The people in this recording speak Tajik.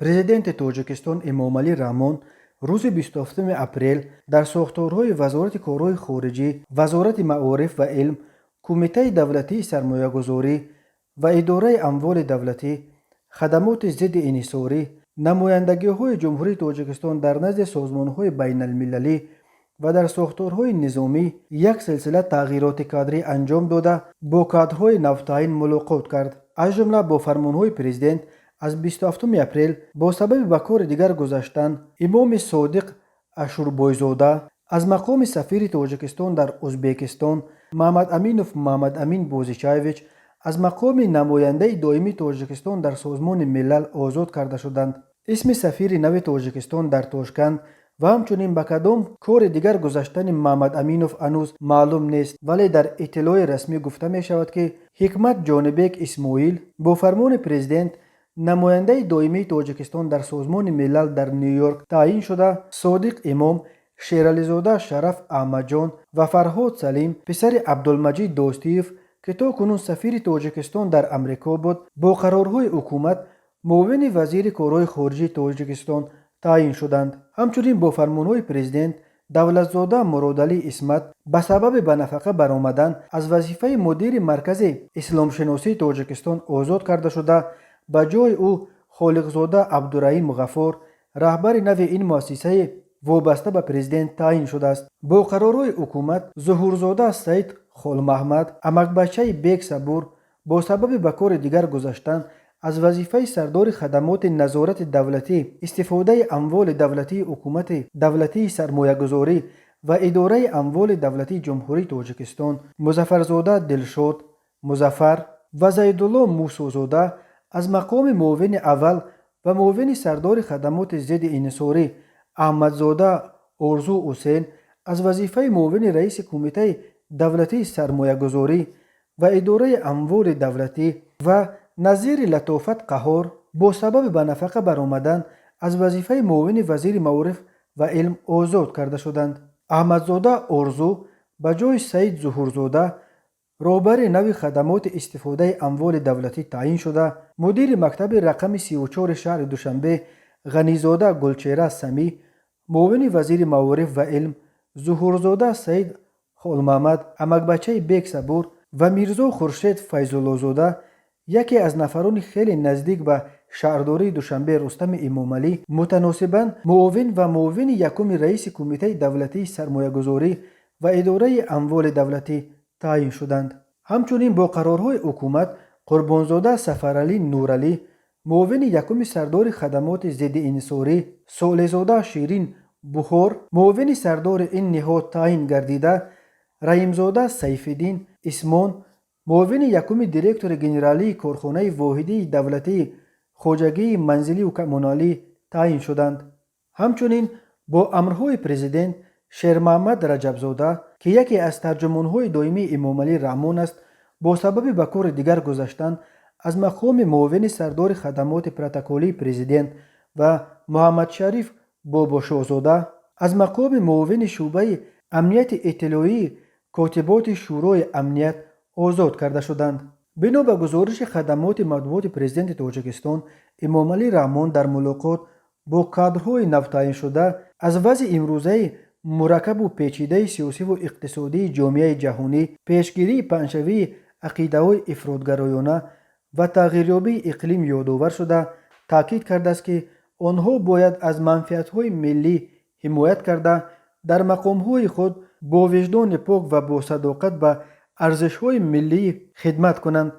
президенти Тоҷикистон Эмомалӣ Раҳмон рӯзи 27 апрел дар сохторҳои Вазорати корҳои хориҷӣ, Вазорати маориф ва илм, Кумитаи давлатии сармоягузорӣ ва Идораи амволи давлатӣ, хадамоти зидди инҳисорӣ, намояндагиҳои Ҷумҳурии Тоҷикистон дар назди созмонҳои байналмилалӣ ва дар сохторҳои низомӣ як силсила тағйироти кадрӣ анҷом дода, бо кадрҳои навтаин мулоқот кард. аз ҷумла бо фармонҳои президент аз 27 апрел бо сабаби ба кори дигар гузаштан имоми Содиқ Ашурбойзода аз мақоми сафири Тоҷикистон дар Узбекистон, Маҳмадаминов Маҳмадамин Бозичаевич аз мақоми намояндаи доимии Тоҷикистон дар Созмони милал озод карда шуданд. исми сафири нави Тоҷикистон дар Тошканд ва ҳамчунин ба кадом кори дигар гузаштани Маҳмадаминов ҳанӯз маълум нест, вале дар иттилои расмӣ гуфта мешавад, ки Ҳикмат Ҷонибек Исмоил бо фармони президент намояндаи доимии Тоҷикистон дар Созмони милал дар Ню-Йорк таъин шуда, Содиқ Имом, Шерализода Шараф Аҳмадҷон ва Фарҳод Салим писари Абдулмаҷид Достиев, ки то кунун сафири Тоҷикистон дар Амрико буд, бо қарорҳои ҳукумат муовини вазири корҳои хориҷии Тоҷикистон таъин шуданд. ҳамчунин бо фармонҳои президент Давлатзода Муродалӣ Исмат ба сабаби ба нафақа баромадан аз вазифаи мудири маркази исломшиносии Тоҷикистон озод карда шуда, ба ҷои ӯ Холиқзода Абдураҳим Ғаффор раҳбари нави ин муассисаи вобаста ба президент таъин шудааст. бо қарорҳои ҳукумат Зуҳурзода Саид Холмаҳмад Амакбачаи Бек Сабур бо сабаби ба кори дигар гузаштан аз вазифаи сардори хадамоти назорати давлатӣ, истифодаи амволи давлатии ҳукумати давлатии сармоягузорӣ ва Идораи амволи давлатии Ҷумҳурии Тоҷикистон Музаффарзода Дилшод Музаффар ва Зайдулло Мусозода аз мақоми муовини аввал ва муовини сардори хадамоти зидди инҳисорӣ Аҳмадзода Орзу Ҳусейн аз вазифаи муовини раиси Кумитаи давлатии сармоягузорӣ ва Идораи амволи давлатӣ ва Назири Латофат Қаҳор бо сабаби ба нафақа баромадан аз вазифаи муовини вазири маориф ва илм озод карда шуданд. Аҳмадзода Орзу ба ҷои Саид Зуҳурзода роҳбари нави хадамоти истифодаи амволи давлатӣ таъин шуда, мудири мактаби рақами 34 шаҳри Душанбе Ғанизода Гулчера Самӣ, муовини вазири маориф ва илм Зуҳурзода Саид Холмаҳмад Амакбачаи Бек Сабур ва Мирзо Хуршед Файзуллозода, яке аз нафарони хеле наздик ба шаҳрдории Душанбе Рустами Эмомалӣ, мутаносибан муовин ва муовини якуми раиси Кумитаи давлатии сармоягузорӣ ва Идораи амволи давлатӣ таъин шуданд. ҳамчунин бо қарорҳои ҳукумат Қурбонзода Сафаралӣ Нуралӣ, муовини якуми сардори хадамоти зидди инҳисорӣ Солеҳзода Ширин Бухор, муовини сардори ин ниҳод таъин гардида, Раимзода Сайфиддин Исмон, муовини якуми директори генералии корхонаи воҳидии давлатии хоҷагии манзилию коммуналӣ таъин шуданд. ҳамчунин бо амрҳои президент Шермаҳмад Раҷабзода, ки яке аз тарҷумонҳои доимии Эмомалӣ Раҳмон аст, бо сабаби ба кори дигар гузаштан аз мақоми муовини сардори хадамоти протоколии президент ва Муҳаммадшариф Бобошоҳзода аз мақоми муовини шуъбаи амнияти иттилоии котиботи шӯрои амният озод карда шуданд. бино ба гузориши хадамоти матбуоти президенти Тоҷикистон Эмомалӣ Раҳмон дар мулоқот бо кадрҳои навтаиншуда аз вазъи имрӯзаи мураккабу печидаи сиёсиву иқтисодии ҷомеаи ҷаҳонӣ, пешгирии панҷшавии ақидаҳои ифротгароёна ва тағйирёбии иқлим ёдовар шуда, таъкид кардааст, ки онҳо бояд аз манфиатҳои миллӣ ҳимоят карда, дар мақомҳои худ бо виҷдони пок ва бо садоқат ба арзишҳои миллӣ хидмат кунанд